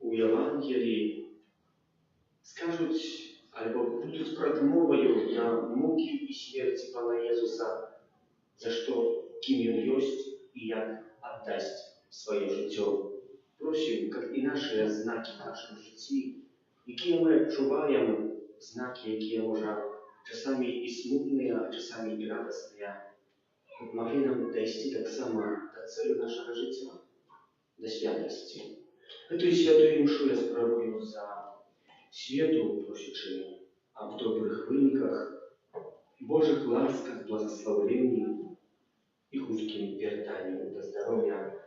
у Євангелії, скажуть або будуть прадмовою на муки і смерті Пана Єзуса, за що ким Він есть і як віддасть своє життя. Просим, як і наші знаки в нашому житті, які ми відчуваємо, знаки, які може часами і смутні, а часами і радісні, могли нам дойти так само до цілі нашого життя, до святості. Эту святую мшу я справую за свету, просячи об добрых выниках, Божьих ласках, благословлении и худким вертанию до здоровья.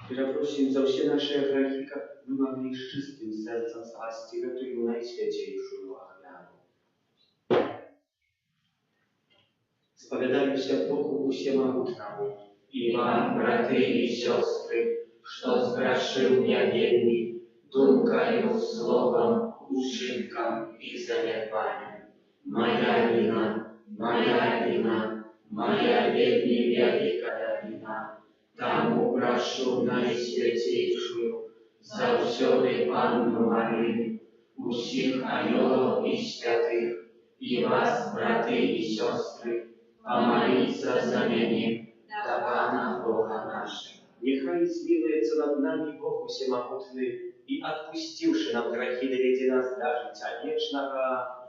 Перепросим за все наши грехи, как мы могли с чистым сердцем спасти эту наисвятейшую охрану. Spowiadajcie Bogu Всемогутному и вам, браты и сестры, что сгрешил невинный думкою, словом, учинком и занятием. Моя вина, моя вина, моя ведь великая вина. Тому прошу наисвятейшую, завсёды Панну Марию, усіх ангелов и святых, и вас, браты и сестры, помолиться за меня, до Пана Бога нашего. Нехай смилуется над нами Бог Всемогутный, и отпустивши нам грехи, доведи нас до життя вечного.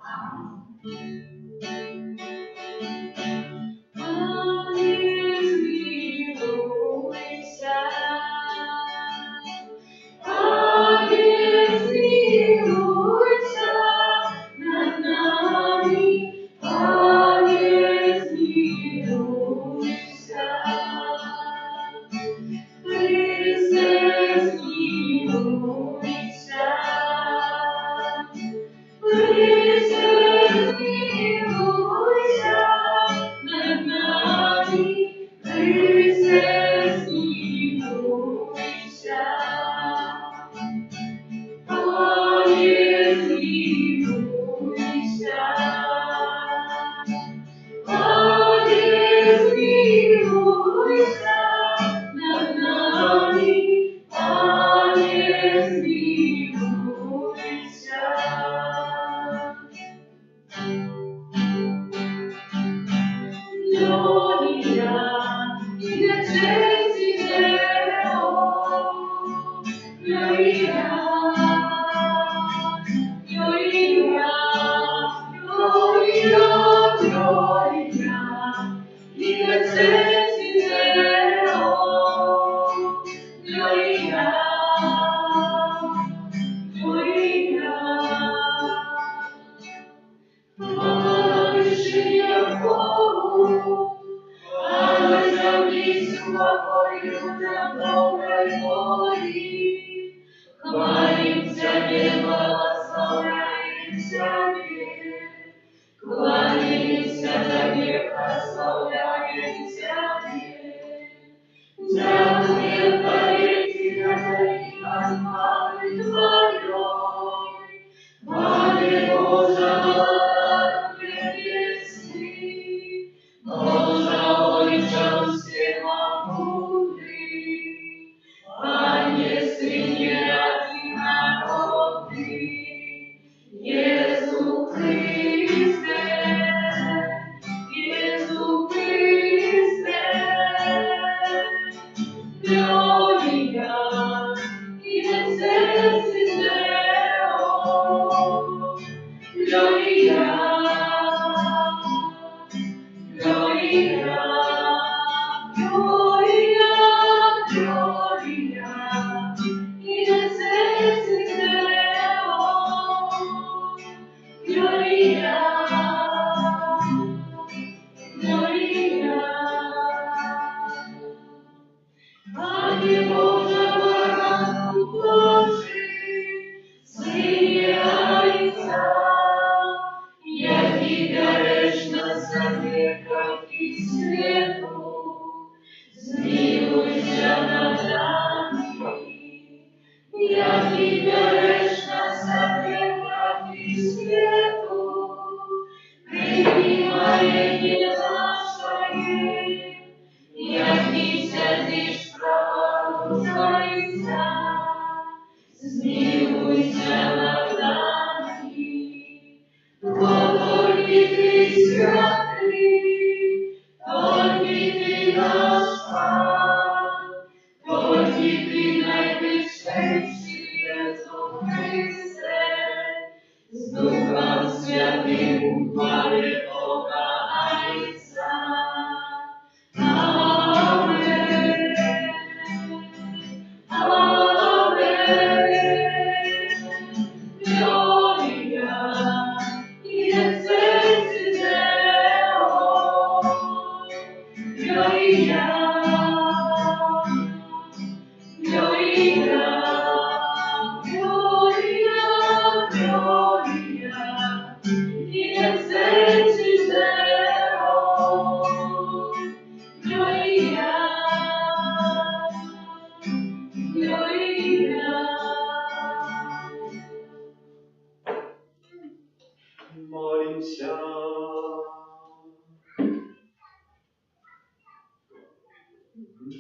Молимся.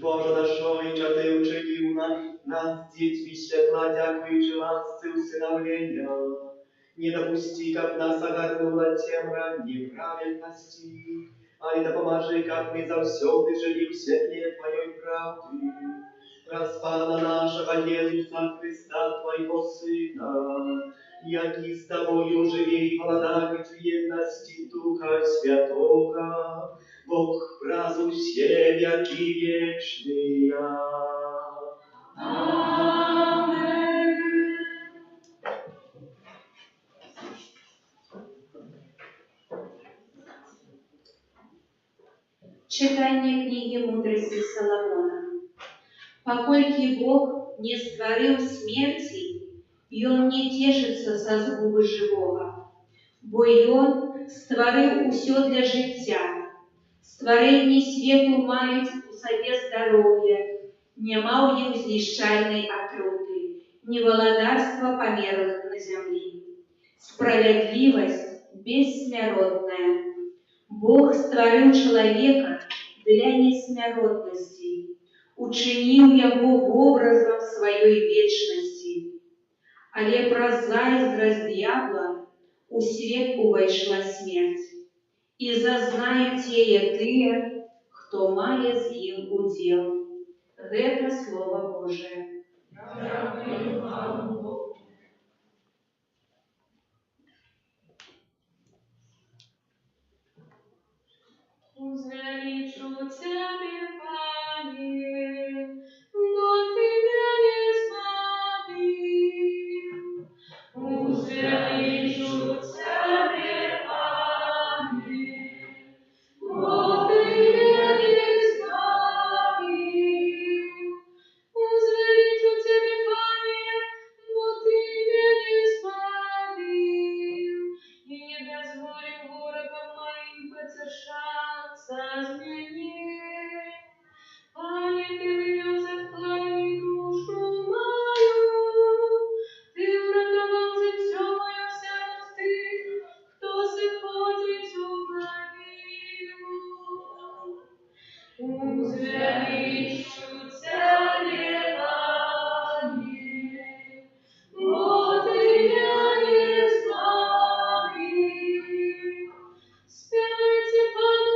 Boże naszego, Ty uczynił nas dziećmi światła, dziękuję łasce usynowlenia. Nie dopuści, как нас огарнула темра неправедности, ale допоможи, как мы завсёды жили в світлі Твоей правды. Распана нашего Иисуса Христа, Твоего Сына, яки с Тобою живи и владыка тленности Духа Святого, Бог разум все веки вечные. Amen. Читання книги мудрости Соломона. Покольки Бог не створил смерти, и Он не тешится со згуби живого, бо й Он створив усё для життя. Створенні світу мають у собі здоров'я, нема у них знищальної отрути, ні володарства померлих на землі. Справедливость бессмертная. Бог створил человека для несмертности, учинил его образом своей вечности. Але праз зайздрость дьявола у свет увайшла смерть, и зазнают тие тые, кто мае з ім удел. Гэта Слово Божие. Uзвеличу Тебе, Пане, бо Ты меня избавил. Узвеличу Тебе, Пане, бо Ты меня избавил. Узвеличу Тебе, Пане, бо Ты меня избавил. И не дозволил ворогам моим потешаться з мені. Пане, Ти вивів з отклонень душу мою, Ти врятував життя моє серед тих, хто сходить у могилу. Узвеличу Тебе, Пане, бо Ти меня избавил. Спевайте, Пану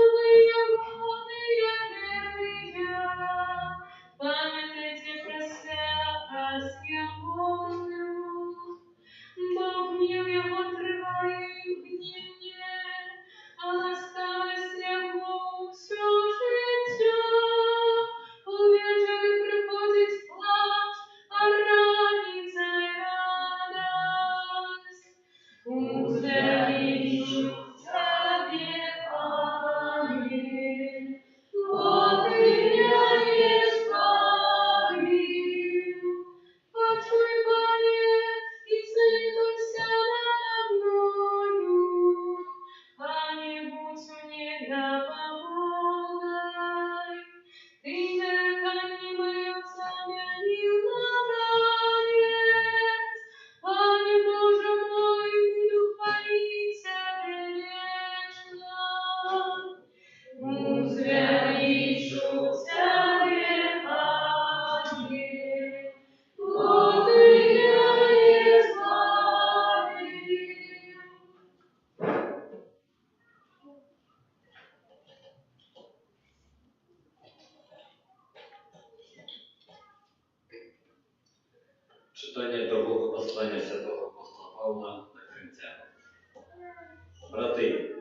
Браты,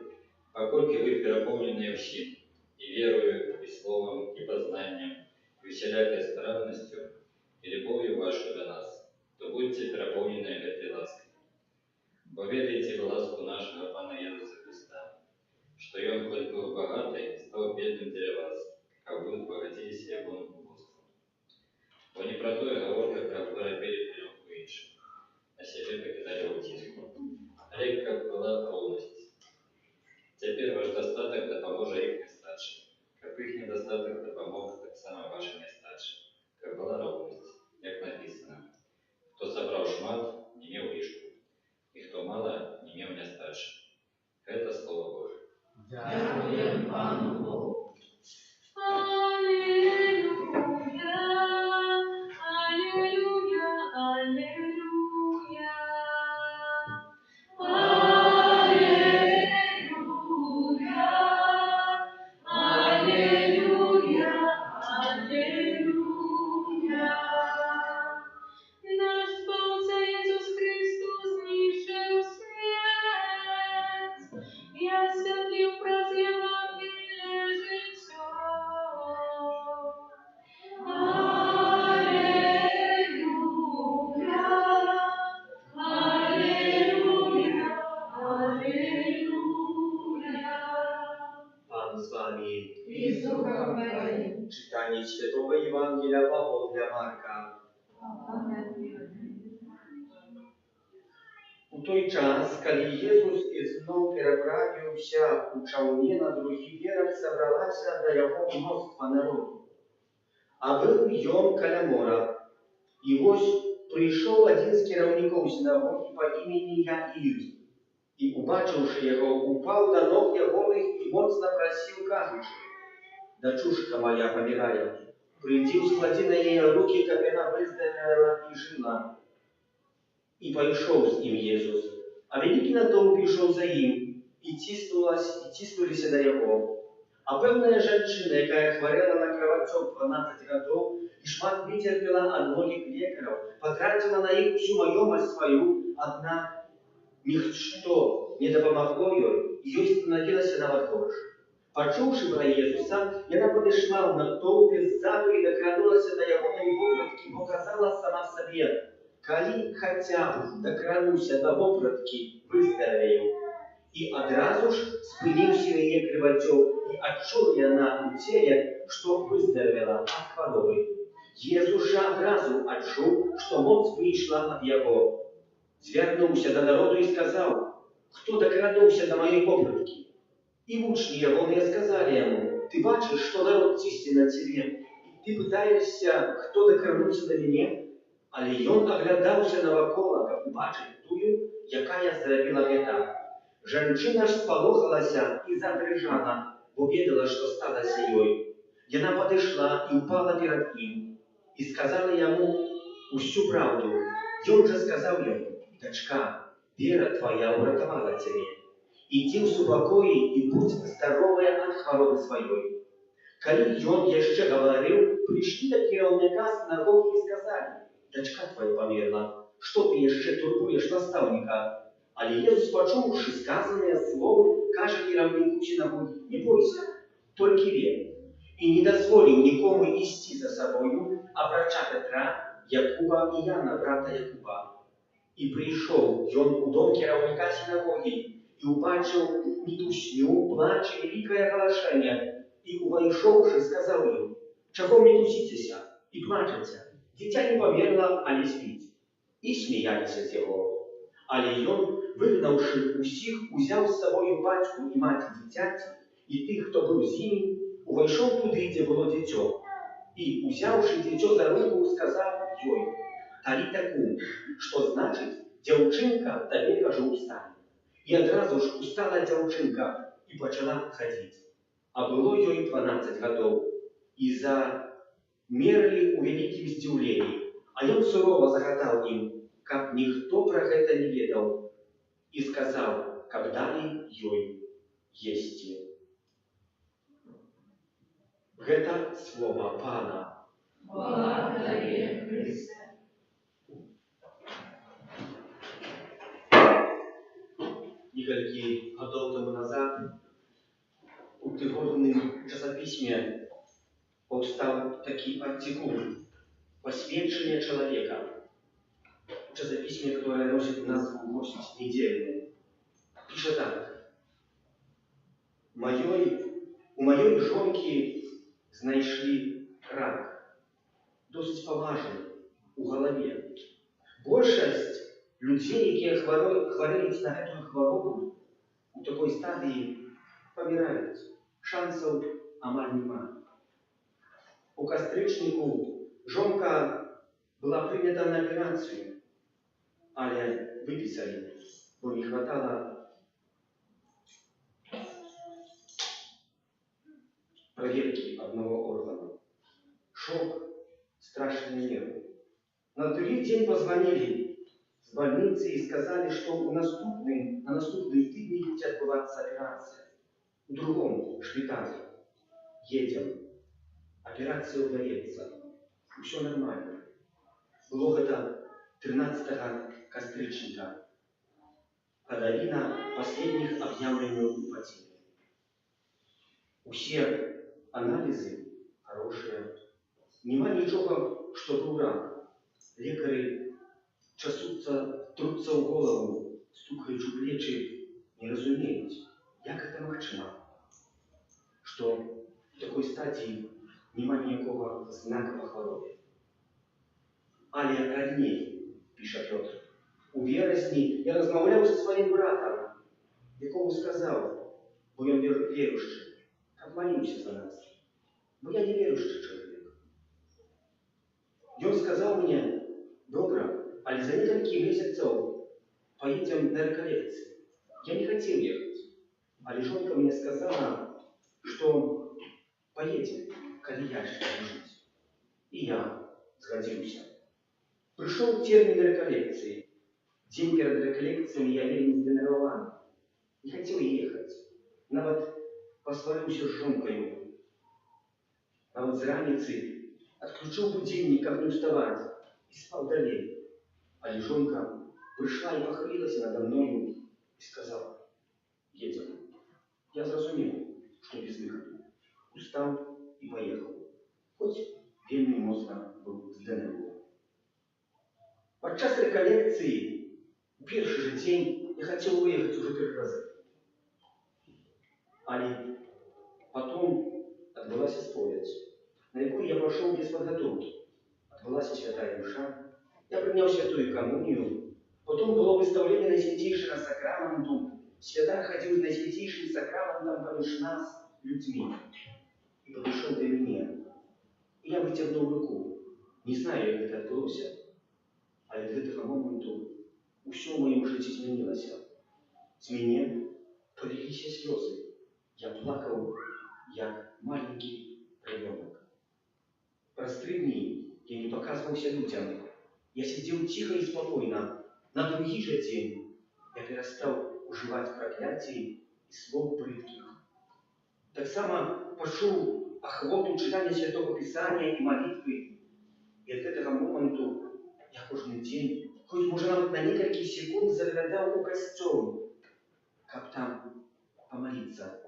покольки вы переполненные всем, и верою, и словом, и познанием, и всякой старанностью, и любовью вашу до нас, то будьте переполнены этой лаской. Бо ведайте в ласку нашего Пана Иисуса Христа, что и Он, хоть был богатый, стал бедным для вас, как вы обогатились Его убогством. Бо не про то оговорка, как вы робили прилюбку інших, на себе покидали утиску. Рек, как была полность. Теперь ваш достаток допоможе их не старшим, как их недостаток допомог так само вашим не старшим, как была ровность, як написано. Кто собрал шмат, не имел лишку, и кто мало, не имел не старшим. Это Слово Божие. Дякуємо Пану Богу. Алілуя, алілуя, алілуя. Алілуя, алілуя. Наш Спаситель Ісус Христос знищив смерть і освятлив праз Євангеліє життя. Алілуя, алілуя, алілуя. Pan z wami. І з Духом Твоїм. Czytanie Świętego Ewangelia Pawła Marka. У той час, калі Jesús ізноў пераправіўся у чаўне на другі бераг, сабралася да яго мноства народу. А быў ён каля мора. І вось прыйшоў адзін з кіраўнікоў сінагогі па імені Яір. І, убачыўшы яго, упаў да ног ягоных і моцна прасіў, кажучы: «Дачушка моя памірае, прыйдзі, ускладзі на яе рукі, каб яна выздаравела і жыла». І пайшоў з ім Jesús, а вялікі натоўп ішоў за ім, і ціснуліся да яго. А пэўная жанчына, якая хварэла на крывацом 12 гадоў і шмат выцерпела ад многіх лекараў, патраціла на іх усю маёмасць сваю, аднак нішто не дапамагло ёй, і ёй станавілася нават горш. Пачуўшы пра Jesúса, яна падышла ў натоўпе ззаду і дакранулася да ягонай вопраткі, бо казала сама сабе: «Калі хаця б дакрануся да вопраткі, выздаравею». І адразу ж спыніўся яе крывацёк, і адчула яна ў целе, што выздаравела ад хваробы. Jesús жа адразу адчуў, што моц выйшла ад яго. Звярнуўся да народу і сказаў: «Хто дакрануўся да маёй вопраткі?» І вучні ягоныя сказалі яму: «Ты бачыш, што народ цісне на цябе, і ты пытаешся, хто дакрануўся да мяне?» Але ён аглядаўся навакола, каб убачыць тую, якая зрабіла гэта. Жанчына ж спалохалася і задрыжала, бо ведала, што сталася ёй. Яна падышла і ўпала перад ім, і сказала яму усю праўду. Ён жа сказаў яму: «Дачка, вера твая ўратавала цябе. Ідзі ў супакоі і будзь здаровая ад хваробы сваёй». Калі ён яшчэ гаварыў, прыйшлі да кіраўніка сінагогі і сказалі: «Дачка твоя памерла, што ты яшчэ турбуеш настаўніка?» Але Jesús, пачуўшы сказаныя словы, кажа кіраўніку сінагогі: «Не бойся, толькі вер». І не дазволіў нікому ісці за сабою, апрача Петра, Якуба і Яна, брата Якуба. І прыйшоў ён у дом кіраўніка сінагогі і убачыў мітусню, плач і вялікае галашэнне. І, увайшоўшы, сказаў ім: «Чаго мітусіцеся і плачаце? Дзіця не памерла, але спіць». І смяяліся з яго. Але ён, выгнаўшы усіх, узяў з сабою бацьку і маці дзіцяці, і тых, хто быў з імі, увайшоў туды, дзе было дзіцё. І, узяўшы дзіцё за руку, сказаў ёй: «Таліта кум», што значыць: «Дзяўчынка, табе кажу, устань». І адразу ж устала дзяўчынка і пачала хадзіць. А было ёй 12 гадоў. І замерлі ў вялікім здзіўленні. А ён сурова загадаў ім, каб ніхто пра гэта не ведаў, і сказаў, каб далі ёй есці. Гэта слова Пана. Хвала Табе, Христе. некалькі гадоў таму назад у тыgodным часопісьме паўстаў такі артикул «Посвящение человека». В часописьме, которое носит назву «Гость недельный», пишет так. У моей жонки знайшлі рак, досыць паважны, у галаве. Большасць людей, якія хварэюць на гэтую хваробу, у такой стадыі паміраюць. Шансаў амаль няма. У кастрычніку жонка была прынята на аперацыю, але выпісалі, бо не хватала проверки одного органа. Шок, страшные нервы. На другой день позвонили с больницы и сказали, что на наступные тыдни будет отбываться операция. В другом шпитале. Едем. Операция удается. Все нормально. Было это 13-го кастрычника. Годовина последних объявлений потери. Все анализы хорошие. Нема ничего, что был рак. Лекари труцца ў голову, стукаючи у плечи, не разумеюць, як это магчыма, что в такой стадии нема ніякого знака па хваробе. Але раней, піша Пётр, у верасні я размаўляў со сваім братам, якому сказаў, бо ён верующий, каб молился за нас, бо я не верующий человек. Ён сказал мне: «Добро, але за несколько месяцев поедем на реколлекции». Я не хотел ехать, але жонка мне сказала, что поедем, коли я жить. И я сгодился. Пришел термин реколлекции. День перед реколлекциями я вельми зденервован. Не хотел ехать. Нават посварился с жонкою. А вот с раницы отключил будильник, как не вставать, и спал далее. А лежонка пришла и похвалилась надо мною и сказала: «Едем». Я зразумел, что без выхода. Устал и поехал. Хоть вельми моцно был зденервован. Подчас реколлекции, в первый же день, я хотел уехать уже 3 раза. Але потом отбылась исповедь, на якую я пошел без подготовки. Отбылась святая мша, я принял святую коммунию, потом было выставление Наисвятейшего сакраменту, святар ходил с Наисвятейшим сакраментом помеж нас, людьми, и подошел до меня. И я вытягнул руку. Не знаю, як это отбылося, але з гэтага моменту ўсё ў маім жыцці змянілася. З мяне поліліся слёзы. Я плакал, як маленький ребенок. Праз 3 дні я не показывался людям. Я сидел тихо и спокойно. На другий же день я перестал уживать проклятий и слов брыдких. Так само пошел охвоту читания Святого Писания и молитвы. И от этого моменту я каждый день, хоть может нават на несколько секунд, заглядал у костёл, как там помолиться.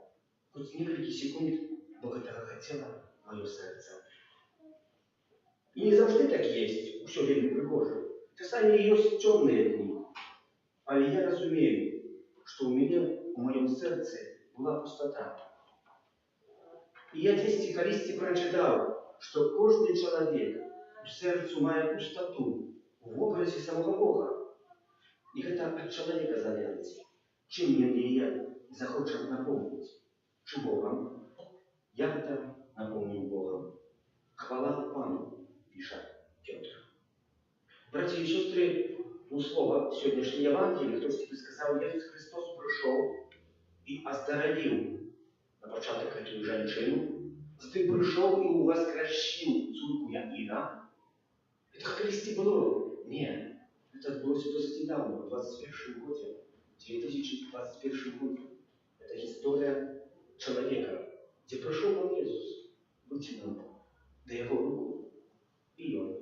Хоть несколько секунд, Бог этого хотело мое сердце. И не завжди так есть, все вельми пригоже. Часами есть темные дни. Але я разумею, что у меня, в моем сердце, была пустота. И я здесь колись прочитал, что каждый человек в сердце мает пустоту в образе самого Бога. И это от человека зависит. Чем мне захочет наполнить? Чи Богом? Я это наполнил Богом. Хвала Пану, пишет Петр. Братья и сестры, слово сегодняшнее Евангелие, хтось би сказав, Иисус Христос пришел и оздоровил на початок эту женщину. Ты пришел и воскресил цурку Яира. Это Христе было? Нет. Это было досить недавно, в 21 году. 2021 году. Это история человека, где пришел он Иисус, вытянул до его руку, и он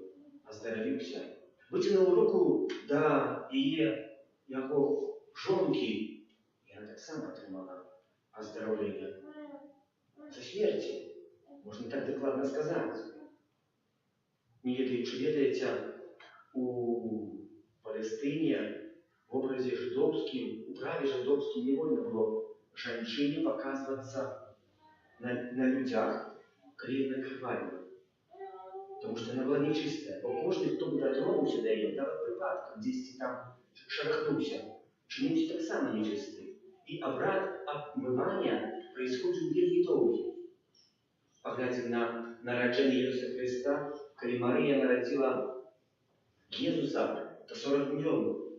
оздоровился. Вытянул руку до его жонки, яна таксама атрымала аздараўленне за смерці. Можна так дакладна сказаць. Не ведаю, чи ведаеце, у Палестыне в образе жидовским, у праве жидовским невольно было женщине показываться на людях, коли она кровавила. Потому что она была нечистая. Бо каждый, кто бы дотронулся до ее, нават припадком, здесь там шарахнулся, чинился так само нечистый. И обряд обмывания происходит вельми долгий. Поглядим на народжение Иисуса Христа, когда Мария народила Иисуса, то 40 дней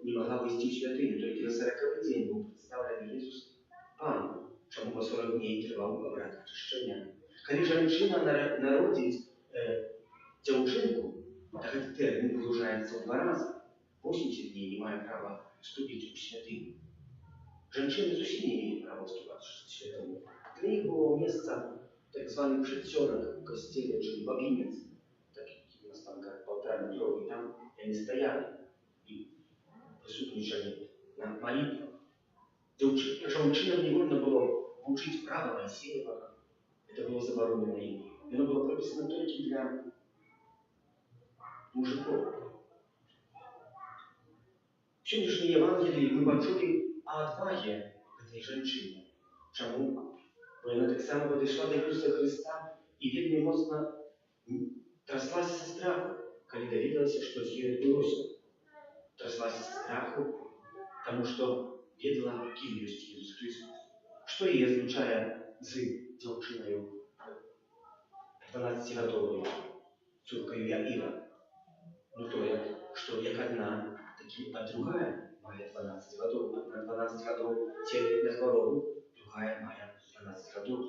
не могла войти в святыню, только на 40-й день был представлен Иисус Пану, чему по 40 дней трвал обряд очищения. Когда женщина народит девчонку, так этот термин продолжается в 2 раза. 80 дней не имея права вступить в святыню. Женщины совсем не имеют права вступать в святыню. Для них было место так званый przedsionek в костеле, czyli богинец, такие у нас там как 1,5-метровый, и там они стояли и присутствовали на молитвах. Женщинам невольно было учить право Моисеева, это было заборонено им. И оно было прописано только для мужиков. В сегодняшней Евангелии мы почули о отваге этой женщины. Чему? Бо она так само подошла до Иисуса Христа и вельми моцно тряслась со страху, когда доведалась, что с ней отбылось. Тряслась со страху, потому что ведала, кем есть Иисус Христос. Что ей означает з девчиною 12-годовою, цуркою Яира? Ну то, что як одна, так и другая моя 12 годов, одна 12 годов терпит на хворобу, другая моя 12 годов.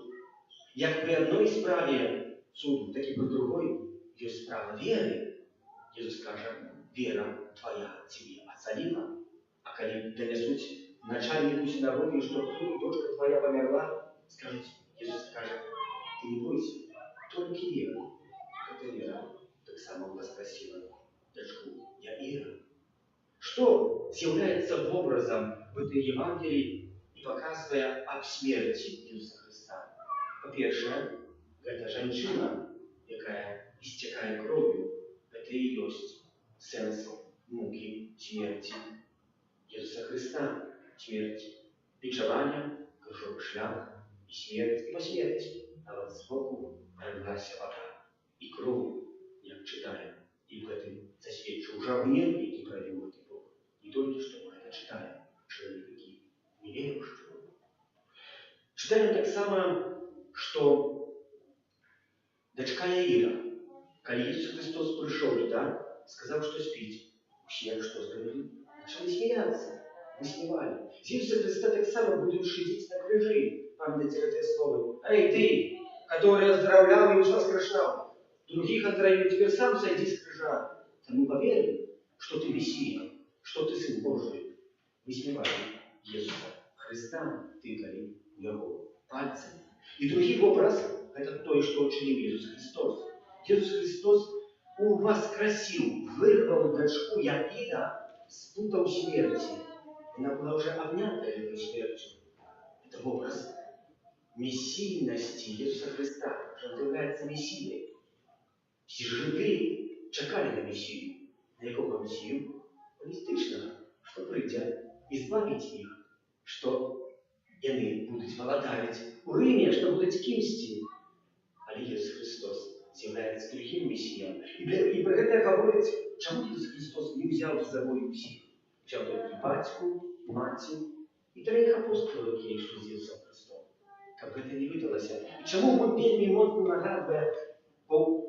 Як при одной справе суду, так и при другой есть справа веры. Иисус скажет, вера твоя тебе отсолила. А когда донесут начальнику синагоги, что дочка твоя померла, скажите, Иисус скажет, ты не бойся, только вера. Это вера. Так само воскресила дочку Яира. Что является образом в этой Евангелии и показывая об смерти Иисуса Христа? По-перше, эта женщина, якая истекает кровью, это и есть сенс муки смерти Иисуса Христа. Смерть бичевания, кружок шлях и смерть, и по смерти. А вот сбоку пролилась вода и кровь, як читаем. И в этом засвечу уже гнев, який провел этот Бог. Не только что мы это читаем, человеки не верим, что читаем так само, что дочка Яира, когда Иисус Христос пришел туда, сказал, что спить. Все, что сказали, начали смеяться, высмевали. Иисуса Христа так само будут шидить на крыжи. Помните это слово? Эй, ты, который оздоровлял и воскрешал, других оздоровил, теперь сам сойди с крыжа. Мы поверим, что ты Мессия, что ты Сын Божий. Высмевали Иисуса Христа, тыкали его пальцами. И другой образ – это то, что учинил Иисус Христос. Иисус Христос воскресил, вырвал дочку Яира, спутал смерти. Она была уже обнята этой смертью. Это образ мессийности Иисуса Христа, что он является Мессией. Всі жиди чекали на Мессию. На якого Мессию? Полистичного, что придя и избавить их, что они будут володарить у Риме, что будут кимсти. Але Иисус Христос является другим Мессией. И про это говорит, чему Иисус Христос не взял с собой всех. Взял только батьку, мать и 3 апостолов, которые шли с Иисусом Христом. Как бы это не выдалось. И чему мы вельми моцно нагадывая по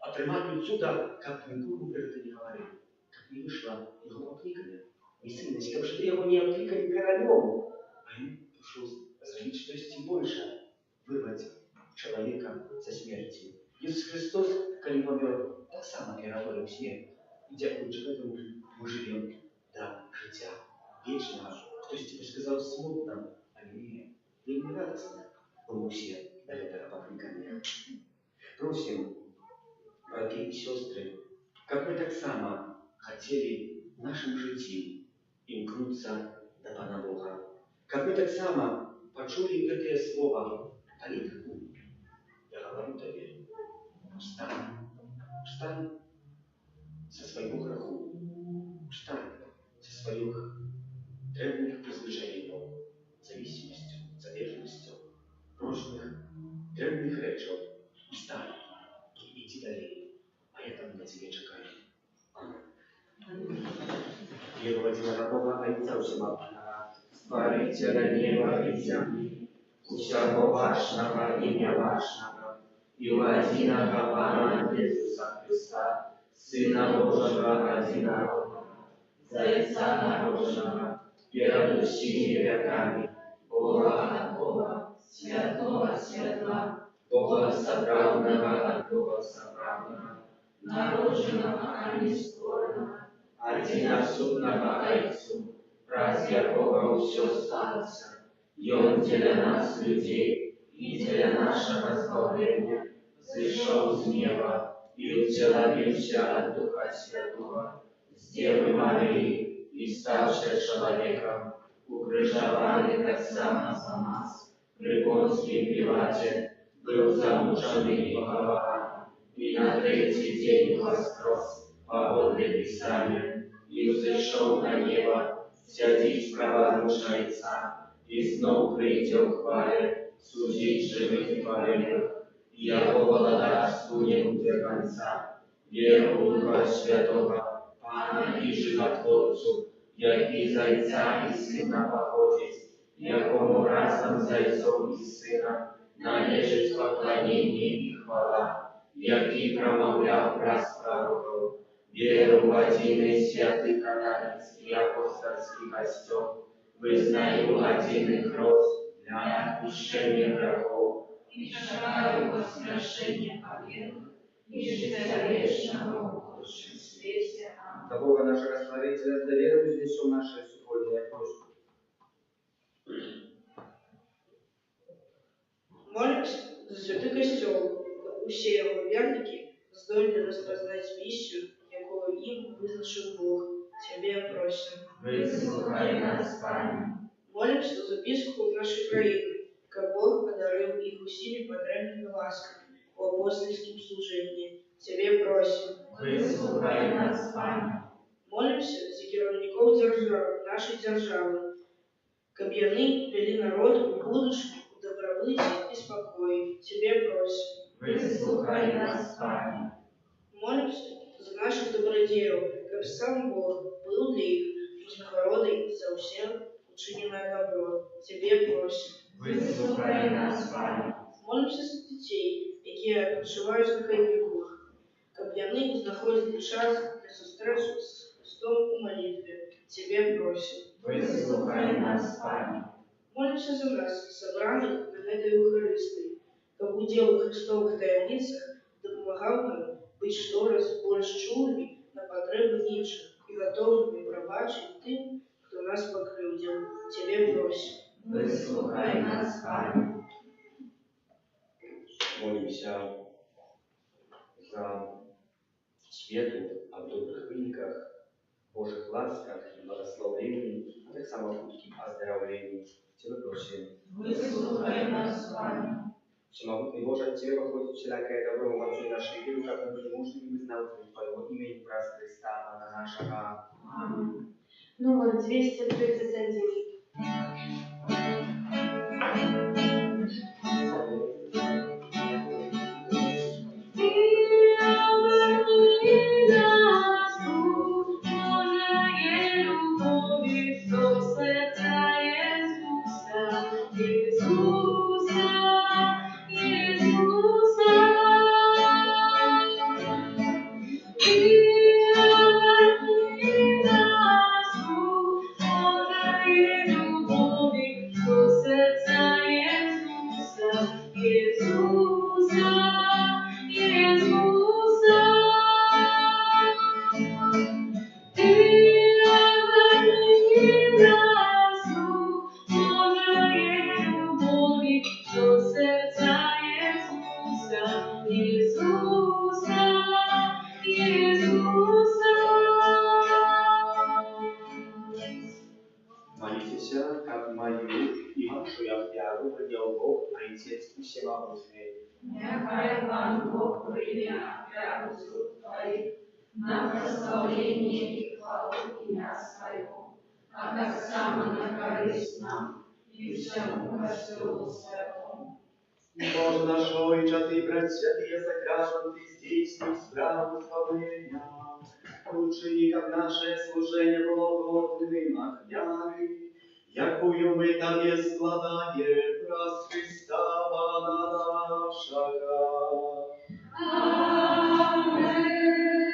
отрыманию суда, как никому про это не говорили. Как не вышло его откликание. Мессийность, как же его не откликали королем. А им пришлось заявить, что есть больше. Вырвать человека со смерти. Иисус Христос, когда помер, так само переворил смерть. И дякуючи этому мы живем до життя вечного. Хтось тебе сказал смутно, а не вельми радостно. Бо все до этого покликания. Просим, браты и сестры, как мы так само хотели в нашем житии имкнуться до Пана Бога, Как мы так само почули гэтые слова «Талитку», я говорю тебе, встань, встань со своего греху, встань со своих древних призвичаев, зависимостью, зависимостью, прошлых древних речей. Встань и иди далее, а я там на тебе чекаю. Единородного Бога, Отца Всемогущего, Створителя неба и земли, всего вашего имя вашего, и у единого Пана Иисуса Христа, Сына Божьего одинокого, за Отца народного, перед всеми веками, Бога от Бога, святого от святла, Бога собравного от Бога собравного, народженного, а не створенного, одиносудного Отцу, разве Бога все сталося, и Он для нас, людей, и для нашего избавления, зашел с неба и утеловился от Духа Святого, с Девы Марии, и ставший человеком, укрыжованный так само за нас, при Понтии Пилате, был замучен и похован, и на третий день воскрес, подле Писания, и взошел на небо, сядет справа Божьего Отца, и снова придет в хвале, судить живых и померных, и Его благодарству не будет конца. Веру в Духа Святого, Пана и Животворцу, як и за Отца и Сына походит, якому разом за Отцом и Сыном належит поклонение и хвала, як и промовлял раз пророков, веру в один и святый католический апостольский костел, вызнаю один и кровь для отпущения грехов, и шагаю воскрешение помилуй, и життя вечного в будущем свете. До Бога нашего Створителя, до веры вознесем наши супольные просьбы. Молимся за святый костел, усе его верники здольны распознать миссию, якую им вызначил Бог. Тебе просим. Выслухай нас, Пане. Молимся за епископов нашей краины, как Бог одарил их усими потребными ласками в апостольском служении. Тебе просим. Выслухай нас, Пане. Молимся за керівників нашей державы, каб яны вели народ у будущем, в добробыте и спокое. Тебе просим. Выслухай нас, Пане. Молимся за наших добродеев, каб сам Бог был для их вознагородой за все учиненное добро. Тебе просим. Выслухай нас, Пане. Молимся за детей, які проживають на хайвіках, каб яны знаходили час для зустрічі з Христом у молитве. Тебе просим. Выслухай нас, Пане. Молимся за нас, собраних на этой Евхаристии, каб удел у Христовых таямницах допомагав нам быть штораз больше чулыми на потребы інших и готовыми пробачить тем, кто нас покрывдил. Тебе просим. Выслухай нас, Пане. Молимся за свету, о добрых выниках, Божьих ласках и благословений, а так само худких оздоровлений. Тебя просим. Выслухай нас, Пане. Всемогутный Боже, от Тебя походит всякое добро, мощи нашей веры, как мы были мужными вызнавателями Твоего имени, праз Христа, Пана нашего. Аминь. Номер 231. Ісуса, Panu Bóg, Ojciec Wszechmogący. Niechaj Pan Bóg przyjmie ofiarę usług Twoich na prosławienie i chwałę imienia swojego, a tak samo na korzyść nam i wszemu Kościołu swemu. Boże nasz Ojcze, Ty предсвятые сакраменты здійснив справу славлення, учини, как наше служение благодатным огнями, якую мы Тебе складаем, раз Христа Пана нашего. Amen.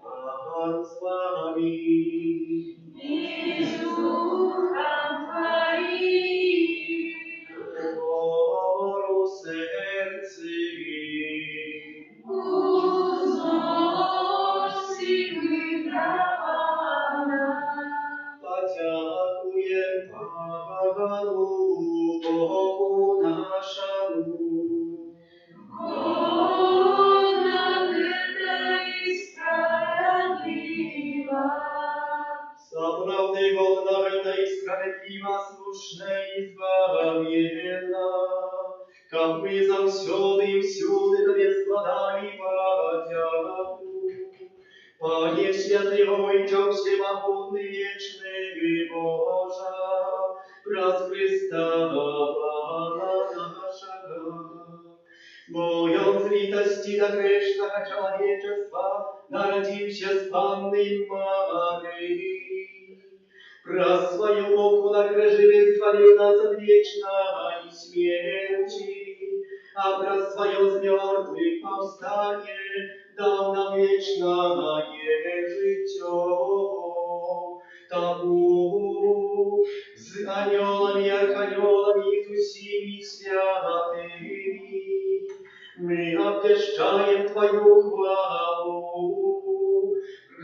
Пан с вами. I z duchem Twoim. Гору серці. Uznосimy dla Pana. Подякуєм Пану Богу нашому. Godna Ty i sprawiedliwa. Naprawdę godna i sprawiedliwa, słuszna i zbawienna, как мы завсёды и всюды Тебе складали подяку. Пане святый Ojcze, всемогутный, вечный Боже, раз Христа Пана нашего, Bojąc litości dla grzesznego człowieczeństwa, narodził się z Panny Maryi. Przez swoją muku na krzyży wyzwolił nas od wiecznej śmierci, a przez swoją z mертвых powstanie dał nam wieczne życie. Тому z aniołami, archaniołami i z усіmi святыми мы обвещаем Твою хвалу,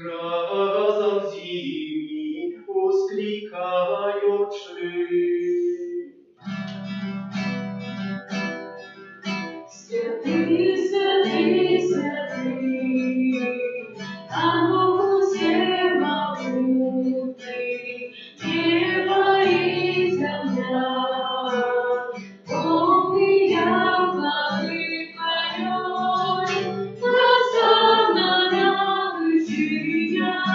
разом с ними воскликаючи. Святый, святый, святый, Бог всемогутный, небо и земля, полные хвалы Твоей. Хосанна на высинях,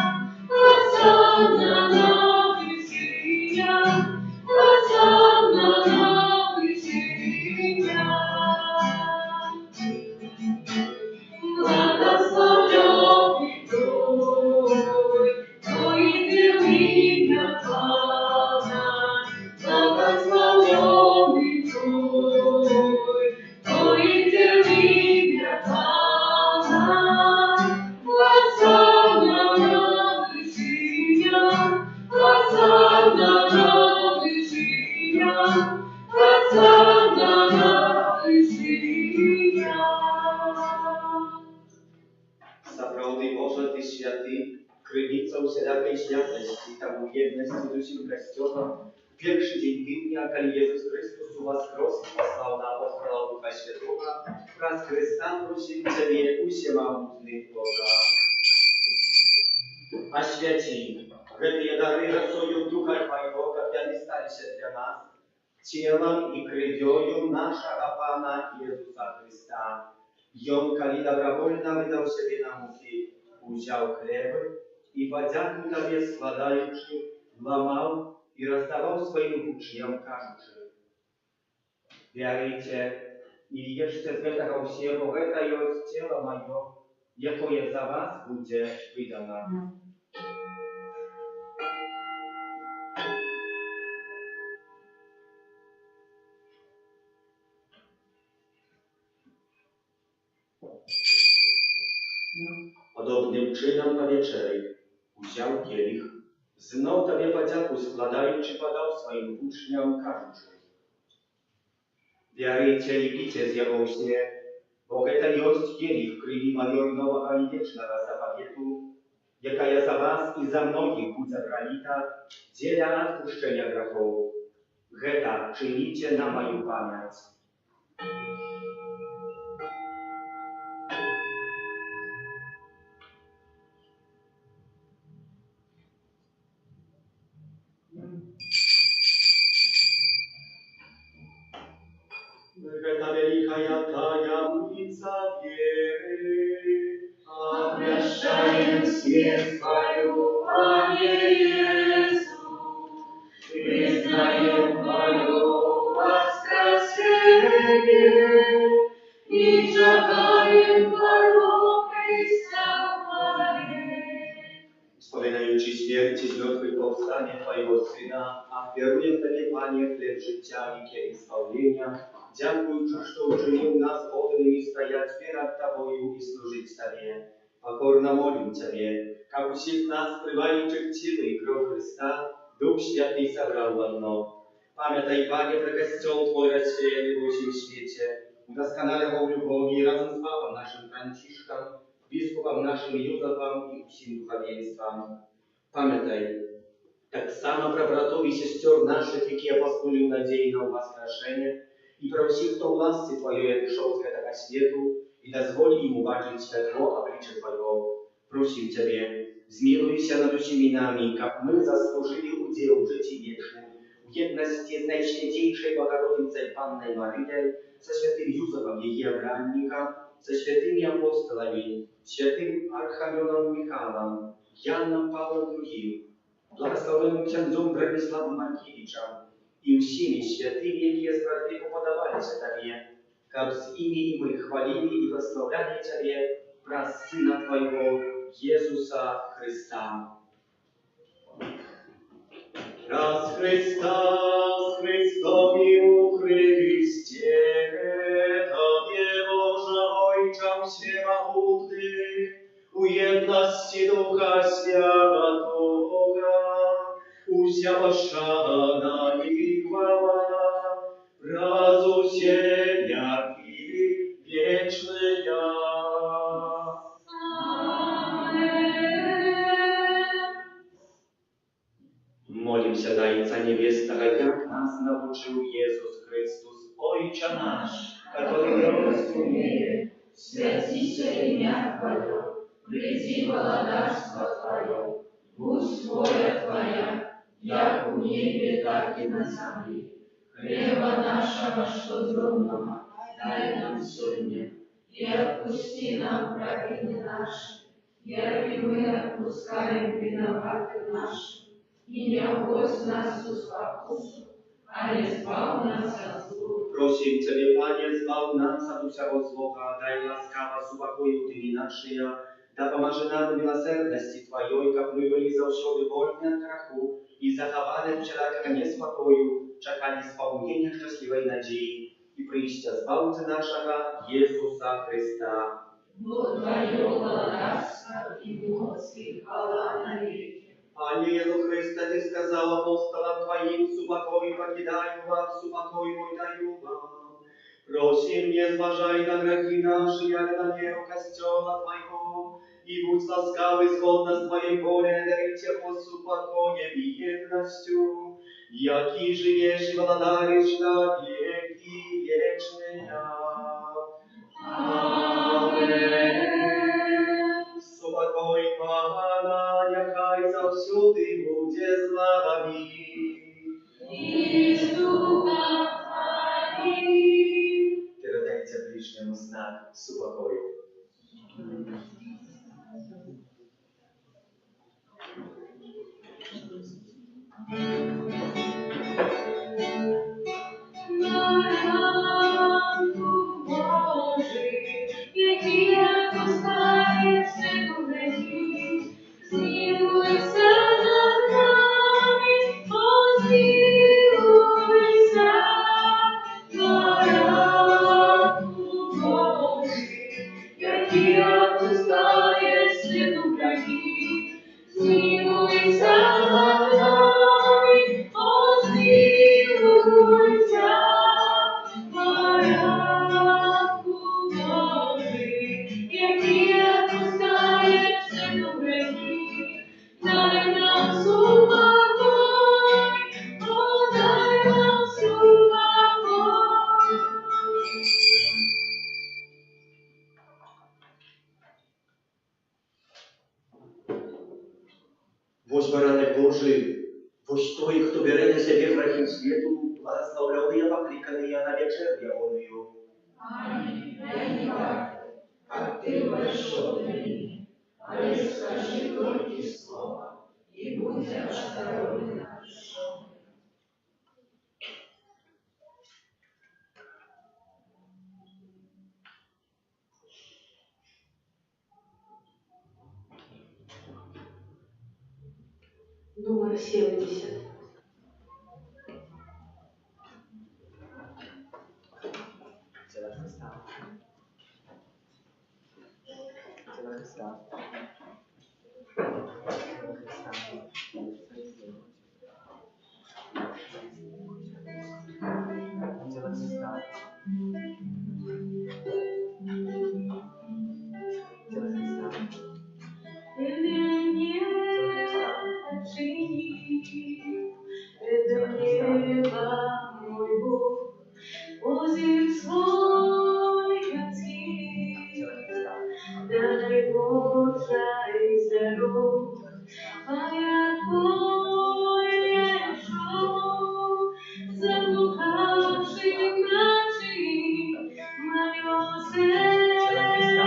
Хосанна на высинях, Хосанна на высинях. Благословенный Твой имя Пана, благословенный Твой имя Пана. Хосанна на высинях, Хосанна на высинях, Хосанна на высинях. Naprawdę Boże, Ty święty, krynicą wszelakiej światłości, tam jedności z усім Kościołem, pierwszy dzień dnia, kiedy Jezus Chrystus воскрес и послал на апостола Духа Святого, раз Христа просим Тебе, усемогутный Бога. Освяти гэтыя дары росою Духа Твоего, как яны сталіся для нас, телом и кровью нашего Пана Иисуса Христа. Ён, калі добровольно вydał себе на муки, узял хлеб и подяку Тебе складаючи, ломал и раздавал своим учням, кажучи: «Вярыйце и ешце з гэтага ўсе, бо гэта ёсць цела маё, якое за вас будзе выдано». Podobnym czynem po wieczerzy wziął kielich, znów Tobie podziaku składając, podał swoim uczniom, każuczy: «Wierujcie i picie z jego śnie, bo to jest kielich krwi mojej nowego i wiecznego zapawietu, jaka ja za was i za mnogich będzie prolita, dla odpuszczenia grzechów. Geta czynicie na moją pamięć». ta wielka tajemnica wiery, Обращаем смерть Твою, Пане Иисус, признаем Твое воскресение и шагаем дорогой Христа. Wspominając śmierć i zmrotwych powstanie Twojego Syna, ofiaruję Tobie, Panie, chleb życia i kielich spełnienia. Dziękuję, że uczynił nas godnymi стоять перед Тобою и служить Тебе. Покорно молим Тебе, как усих нас, пребывающих тело и кровь Христа, Дух Święty собрал в одно. Pamiętaj, Panie, про Kościół Twój rozsiejany во всем świecie, udoskonalał w любові razem z Papą naszym Franciszkiem, biskupem naszym Józefem i всім духовенством. Pamiętaj, tak samo про братов и сестер наших, які апостолів надії на воскрешення, і про всіх, хто власті Твоєї прийшов з этого світу, і дозволь їм убачить світло обличчя Твоего. Просим Тебе, змилуйся над усіми нами, как мы заслужили удел в житті вічним, в єдності з найсвятейшей Богородицей Панной Марией, со святым Юзефом ее бранником, со святыми апостолами, святым Архангелом Михаилом, Яном Павлом II, благословенным księdzом Брониславом Маркевичем и всеми святыми, які справедливо подавались Тебе, как с ими и мы хвалили и прославляли Тебе, про Сына Твоего, Иисуса Христа. Раз Христа с Христом и у Христе, Tobie Boże Ojczem Всемогутny, у jedności Ducha Świętego, usia szana i chwała, razu Ciebie i wieczny ja. Молимся на Отца Небесного, как нас научил Иисус Христос, Отче наш, который разумеет, святися имя Твое, приди володарство Твое, будь воля Твоя, як у небе, так и на земле. Хлеба нашего, что дневного, дай нам сегодня, и отпусти нам провины наши, яки мы отпускаем виноватым нашим, и не вводь нас в искушение, а избавь нас от зла. Просим Ciebie, Panie, zbaw nas od всякого злого, дай ласкаво супокою Ты нашия, да поможи нам в милосердности Твоей, как мы были завсёды вольны от греху и захованы от всякого неспокою, чекали исполнения счастливой надеи и прийстя Збавцы нашего Иисуса Христа. Бо Твое владарство и моц и хвала навеки. Пане Иисус Христе, Ты сказал апостолам Твоим, супокой покидаю вам, супокой мой даю вам. Просим, не зважай на грехи наши, але на веру Костела Твоего, и будь ласкавый згодно с Твоей волей, дарить его супокоем и едностью, яки живешь и владаришь на веки вечные. Аминь. Супокой Пана, яхай завсюди буде з вами. И с Духом Твоим. Передайте ближнему знак супокою. Woś baranek Boży, woś той, хто бере на себе грехи світу, благословляє благословленные, покликанные на вечернюю оную. Ани, я не варта, как ты большой для меня, але скажи только слово, и будь осторожен нашим. Номер 70. Ciela Chrysta. Ciela Chrysta. Ciela Chrysta. Ciela Chrysta. Ciela Chrysta. Это небо, мой Бог, озер свой концы. Дай Боже здоров, моя Твоя шел, заблукавший ночи, мое сердце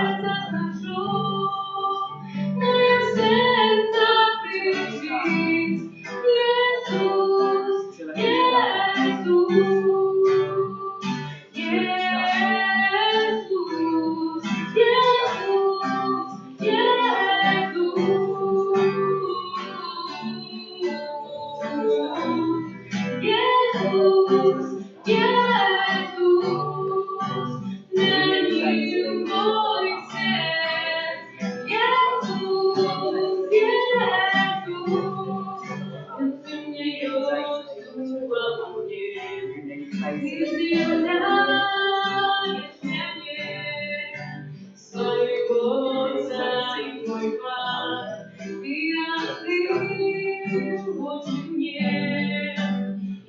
нашел, мое сердце кричит, Иисус, Иисус, Иисус,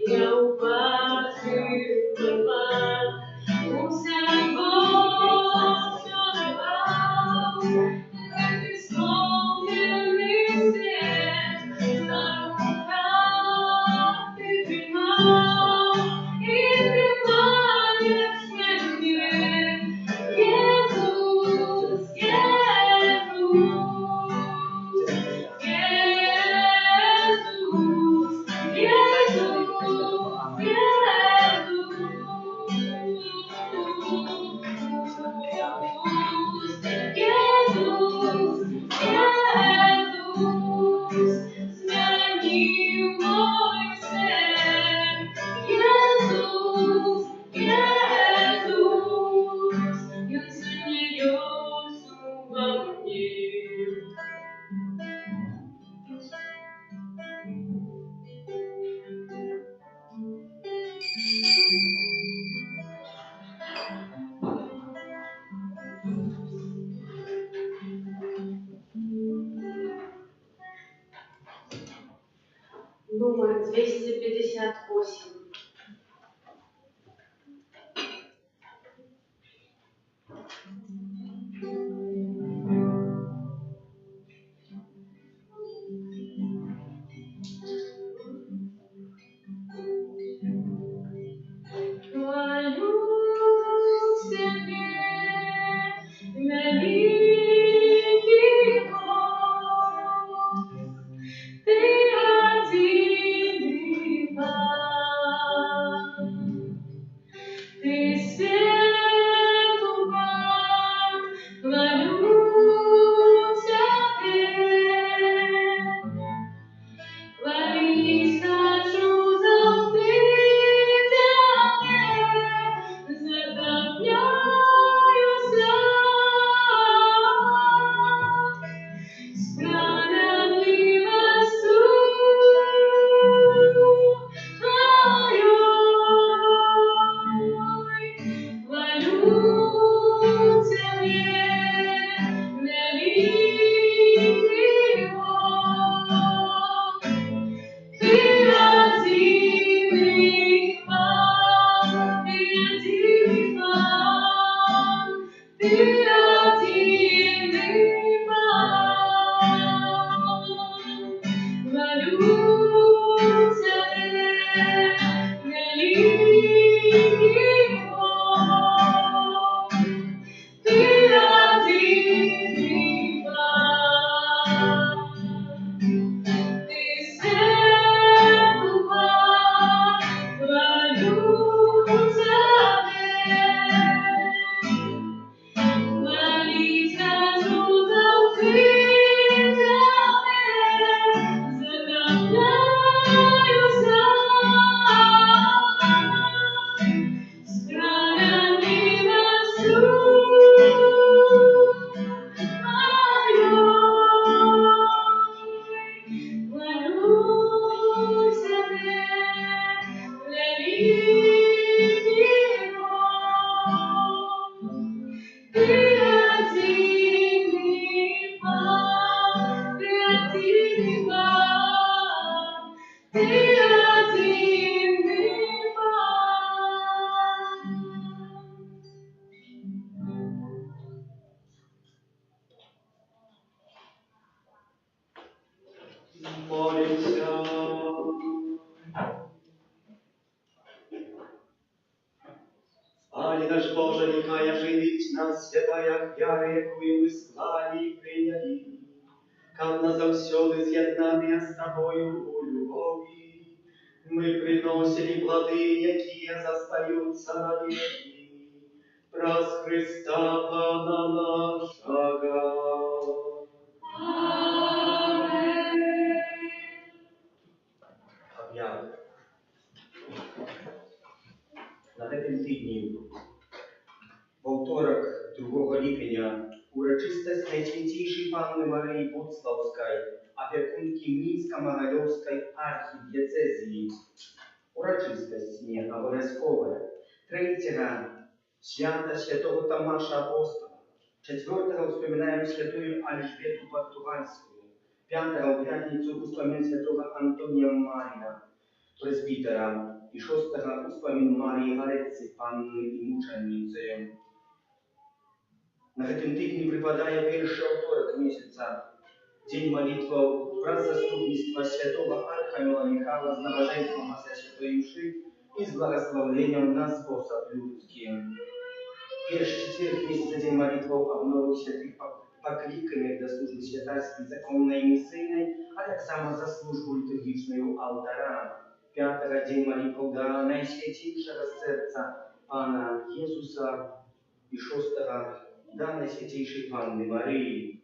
Я упаду, Номер 258. Ты один и Пане наш Боже, нехай живить нас святая вяра, якую ми склали і прийняли. Как нас завсёды з'єднання з Тобою у любові, ми приносили плоди, які застаються на віки. Праз Христа Пана нашого. Об'яви. На гэтым тыдні, ваўторак 2 ліпеня, урачыстасць Найсвяцейшай Панны Марыі Будслаўскай, апякункі Мінска-Магалёўскай архідыецэзіі. Урачыстасць не абавязковая. 3-го свята святого Тамаша Апостола. 4-го вспоминаем святую Альжбету Португальскую. 5-го в пятницу успомин святого Антония Мария, пресбитера. И 6-го успомин Марии Галецы, Панны и мученицы. На гэтым тыдні припадае першы аўторак месяца, дзень молитваў праз заступніцтва святого Архангела Михаила з набажэнствам пасля святой мшы і з благословением на способ людскі. Першы четверг месяца дзень молитваў абновіў святых пакліканых да службы святарскай законнай і місійнай, а таксама за службу літургічную алтара. 5-го дзень молитваў да Найсвяцейшага сэрца Пана Езуса і 6-го да Найсвяцейшай Панны Марыі.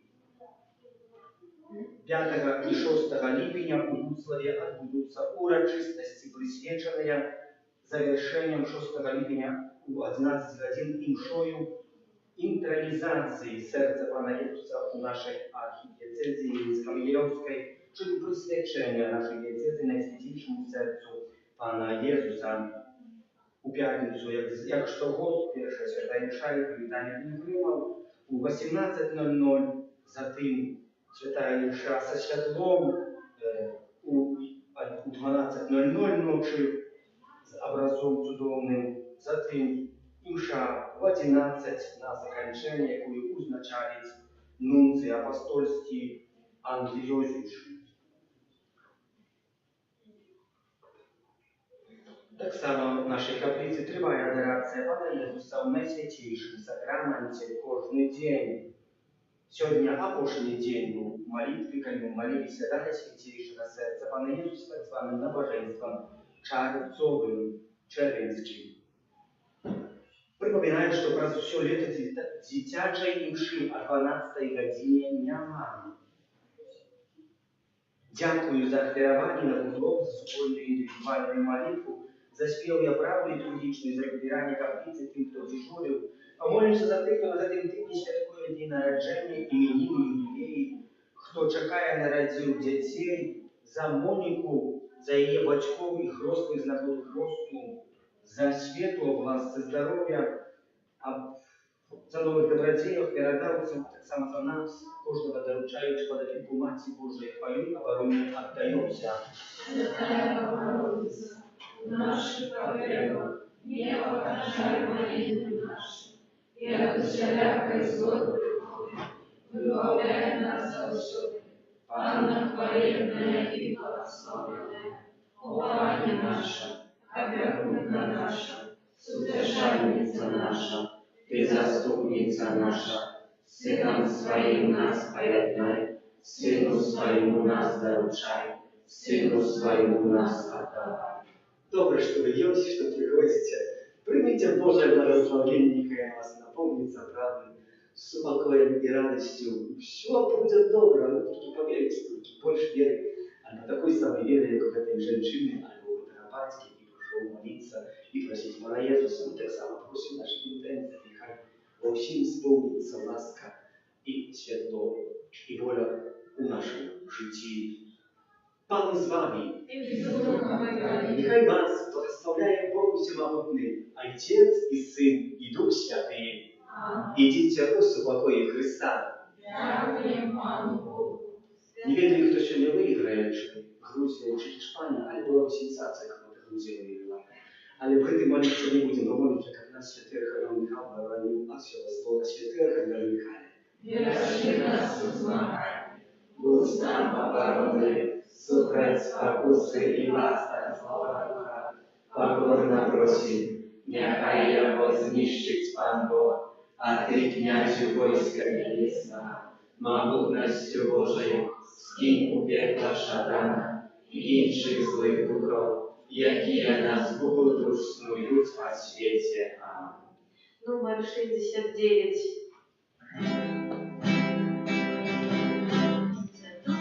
5 і 6 ліпеня у Будславе адбудуцца урачыстасці, прысвечаныя завяршэннем 6 ліпеня у 11 гадзін імшою інтранізацыі сэрца Пана Езуса у нашай архідыецэзіі Мінска-Магілёўскай, чым прысвячэння нашай дыецэзі Найсвяцейшаму сэрцу Пана Езуса. У пятніцу, як штогод, першая святая мша і прывітанне пілігрымаў у 18:00, затым святая мша со святлом у 12:00 ночи з образом цудоўным, затым мша в 11 на заканчэнне, якую узначаліць нунцый апостольскі Андрей. Так само в нашей каплице трывае адарацыя Пана Езуса ў Найсвяцейшым сакраменце кожны дзень. Сегодня апошні дзень быў молитвы, калі мы молиліся да Найсвяцейшага сэрца Пана Езуса так званым набажэнствам чарцовым, чэрвеньскім. Припоминаю, что праз усё лето дзіцячай імшы о 12 гадзіне няма. Дякую за ахвяраванне на вуглом, за супольную індывідуальную молитву, за спеў я праву літургічную, за прыбіранне капліцы тым, хто дзежурыў. Памолімся за тых, хто на гэтым тыдні святкуе дні нараджэння, іменіны, юбілеі, хто чакае нарадзіў дзяцей, за Моніку, за яе бацькоў і хросных з нагоды хросту, за свету, обласцы здоров'я, за новых добродеев, веродавцев, так само за нас, кожного доручаючи под опеку Маті Божией, твою оборону отдаемся. Святая Богородица, в наших потребах не отражай молитвы наши, и от всякой злой приходит, выбавляй нас завсёды. Панна хвалебная и благословенная, упование наше, опекунка наша, утешальница наша, Ты заступница наша, Сыном Своим нас поеднай, Сыну Своему нас доручай, Сыну Своему нас отдавай. Добре, что вы есть, что приходите. Примите Божие благословение, нехай вас наполнится правдой, с упокоем и радостью. Все будет добро, но только поверьте, только больше веры. А на такой самой вере, как этой женщины, альбо Таропатский, и пошел молиться, и просить Пана Езуса, мы так само просим наши интенции, нехай во всем исполнится ласка и светло, и воля у нашем житии. Пан з вами. Нехай вас благословляє Бог Всемогутний, Отец и Сын и Дух Святый. Идите у покоя Христа. Не ведаю, кто сегодня выиграет, чи Грузия, чи Испания, але была бы сенсация, как будто Грузия выиграла. Але в этой молитве не будем помолиться, как нас святый Архангел Михаил говорил, от всего слова святый Архангел Михаил. Верши нас узмахай, Будь нам покорны, сухать спокусы и ласка слова Духа, покорно просим, Нехай його знищить пан Бог, а ти, князю войска небесного, могутністю Божою, скинь у пекла шатана і інших злих духов, які нас будуть снують по світі. Амінь. Номер 69. За то,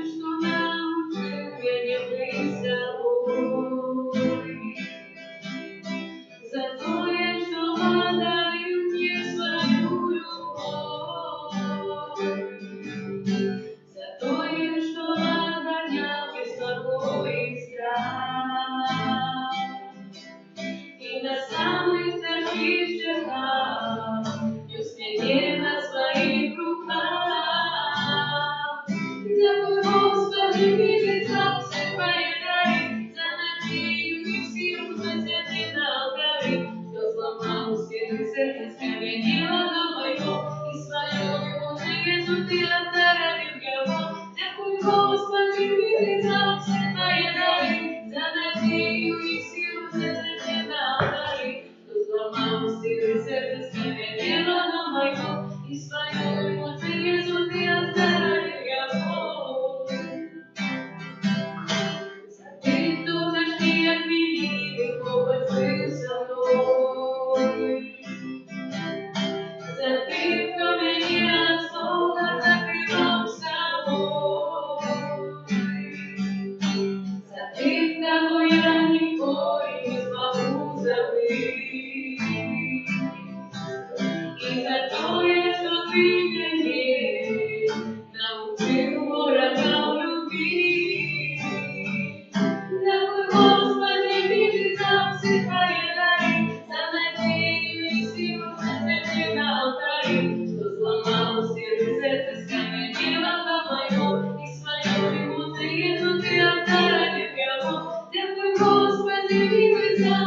что научил меня быть собой, за то, что подарил мне свою любовь, за то, что отгонял беспокой и страх. И на самых таких шагах нес меня на своих руках. Дякую, Господи, милый, за все твои дары, за надею и силу, за цветы на алтаре, что сломал сердце, скаменело на моё, и свою любовь Иисус ты оздоровил его. Дякую, Господи, милый, за все твои дары, за надею и силу, за цветы на алтаре, что сломал сердце, скаменело на моё, и свою любовь Иисус ты оздоровил его. Ты тоже жди от великих, Бог был со мной. За ты, кто меня от солнца закрывал собой. За ты, кого я никогда не смогу забыть. И за то, что ты меня научил урагану любви. Дякую, Господи, милый, за все твои дары, за надею и силу, за цветы на алтаре, что сломал сердце, скаменело моё, и свою любовь Иисус ты оздоровил его. Дякую, Господи, милый, за